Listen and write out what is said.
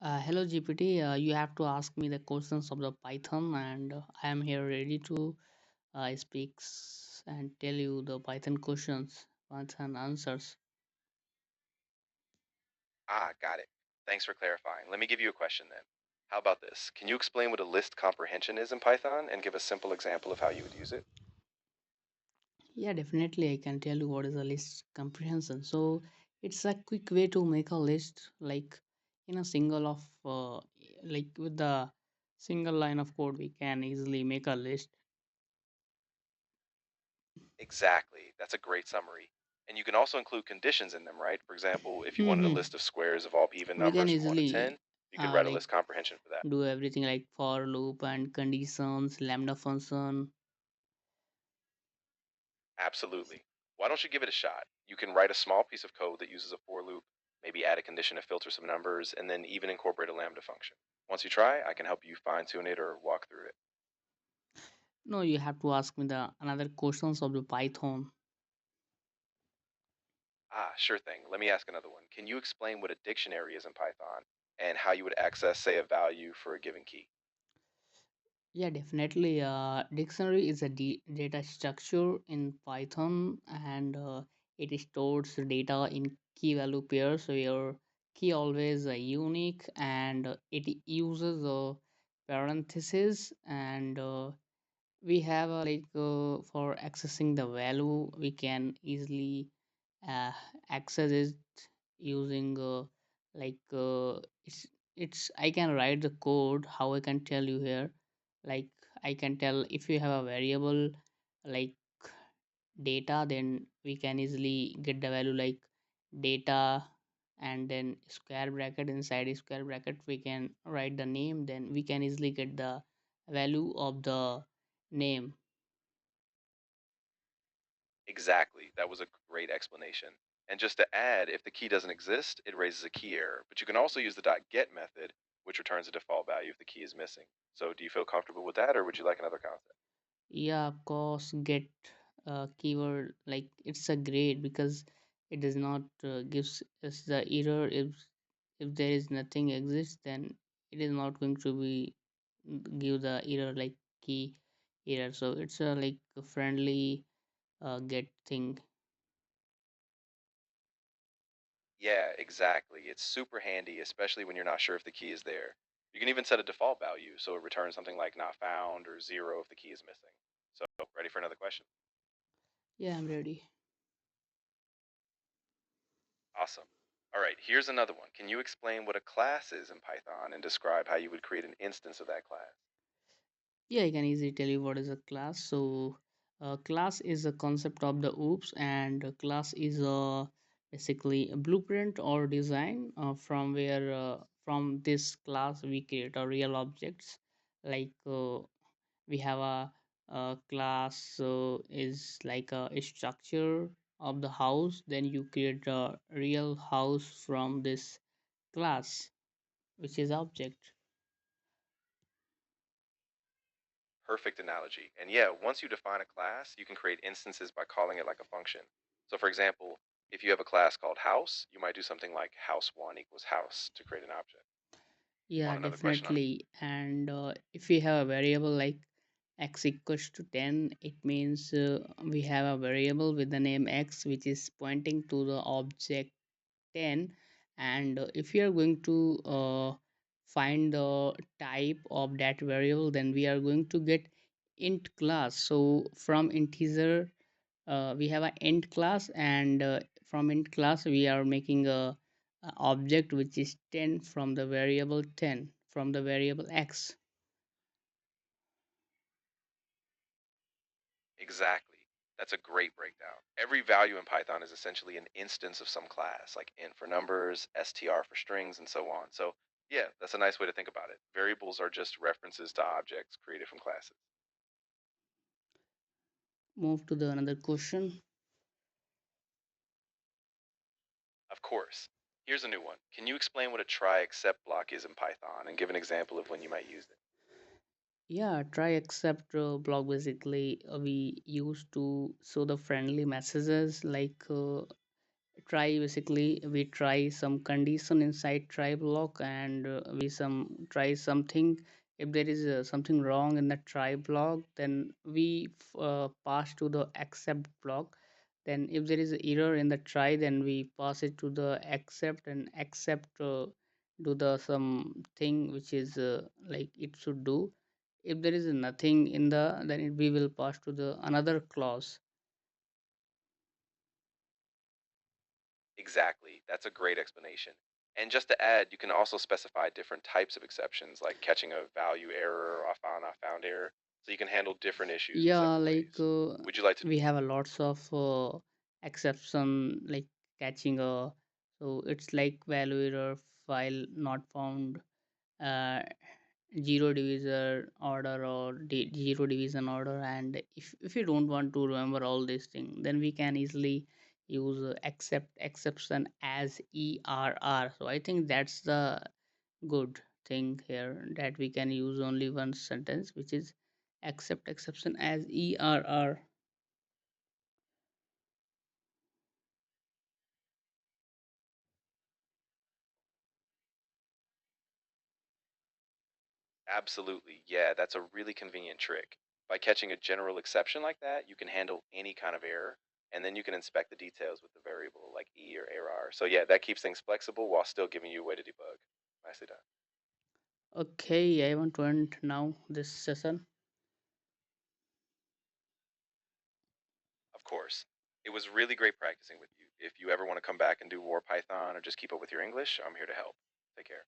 Hello GPT, you have to ask me the questions of the Python, and I am here ready to and tell you the Python questions, Python answers. Ah, got it. Thanks for clarifying. Let me give you a question then. How about this? Can you explain what a list comprehension is in Python and give a simple example of how you would use it? Yeah, definitely, I can tell you what is a list comprehension. So it's a quick way to make a list, like in a single of like with the single line of code, we can easily make a list. Exactly. That's a great summary. And you can also include conditions in them, right? For example, if you wanted a we list of squares of all even can numbers from 1 to easily 10, you could write a like list comprehension for that. do everything like for loop and conditions, lambda function. Absolutely. Why don't you give it a shot? You can write a small piece of code that uses a for loop, maybe add a condition to filter some numbers, and then even incorporate a lambda function. Once you try, I can help you fine tune it or walk through it. No, you have to ask me the another questions of the Python. Ah, sure thing. Let me ask another one. Can you explain what a dictionary is in Python and how you would access, say, a value for a given key? Yeah, definitely. Dictionary is a data structure in Python, and it stores data in key value pairs where key always unique, and it uses a parenthesis, and we have for accessing the value we can easily uh, access it using it's I can write the code how I can tell you here, like I can tell if you have a variable like data, then we can easily get the value like data, and then square bracket, inside a square bracket we can write the name, then we can easily get the value of the name. Exactly. That was a great explanation. And just to add, if the key doesn't exist, it raises a key error. But you can also use the .get method, which returns a default value if the key is missing. So do you feel comfortable with that, or would you like another concept? Yeah, of course, get keyword like it's a great because it does not gives us the error if there is nothing exists, then it is not going to be give the error like key error. So it's a like a friendly get thing. Yeah, exactly. It's super handy, especially when you're not sure if the key is there. You can even set a default value so it returns something like not found or zero if the key is missing. So, ready for another question? Yeah, I'm ready. Awesome. All right, here's another one. Can you explain what a class is in Python and describe how you would create an instance of that class? Yeah, I can easily tell you what is a class. So, class is a concept of the OOPS, and a class is a basically a blueprint or design from where from this class we create a real objects. Like we have a class is like a structure of the house. Then you create a real house from this class, which is object. Perfect analogy. And yeah, once you define a class, you can create instances by calling it like a function. So, for example, if you have a class called house, you might do something like house1 equals house to create an object. Yeah, Want another question on? definitely. And if we have a variable like x equals to 10, it means we have a variable with the name x which is pointing to the object 10. And if we are going to find the type of that variable, then we are going to get int class. So from integer, we have an int class, and from int class we are making a object which is 10 from the variable 10 from the variable x. Exactly. That's a great breakdown. Every value in Python is essentially an instance of some class, like int for numbers, str for strings, and so on. So, yeah, that's a nice way to think about it. Variables are just references to objects created from classes. Move to the another question. Of course. Here's a new one. Can you explain what a try except block is in Python and give an example of when you might use it? Yeah, try except block basically we used to show the friendly messages like Try, basically we try some condition inside try block, and we some try something. If there is something wrong in the try block, then we pass to the accept block. Then if there is an error in the try, then we pass it to the accept, and accept do the something which is like it should do. If there is nothing in the, then we will pass to the another clause. Exactly. That's a great explanation. And just to add, you can also specify different types of exceptions, like catching a value error or a found not found error. So you can handle different issues in Yeah, several like ways. Would you like to? we have a lots of exception, like catching a, so it's like value error, file not found, uh, zero divisor order, or zero division order. And if you don't want to remember all these things, then we can easily use accept exception as ERR. So I think that's the good thing here, that we can use only one sentence, which is accept exception as ERR. Absolutely. Yeah, that's a really convenient trick. By catching a general exception like that, you can handle any kind of error, and then you can inspect the details with the variable like E or error. So yeah, that keeps things flexible while still giving you a way to debug. Nicely done. Okay, I want to end now this session. Of course. It was really great practicing with you. If you ever want to come back and do War Python or just keep up with your English, I'm here to help. Take care.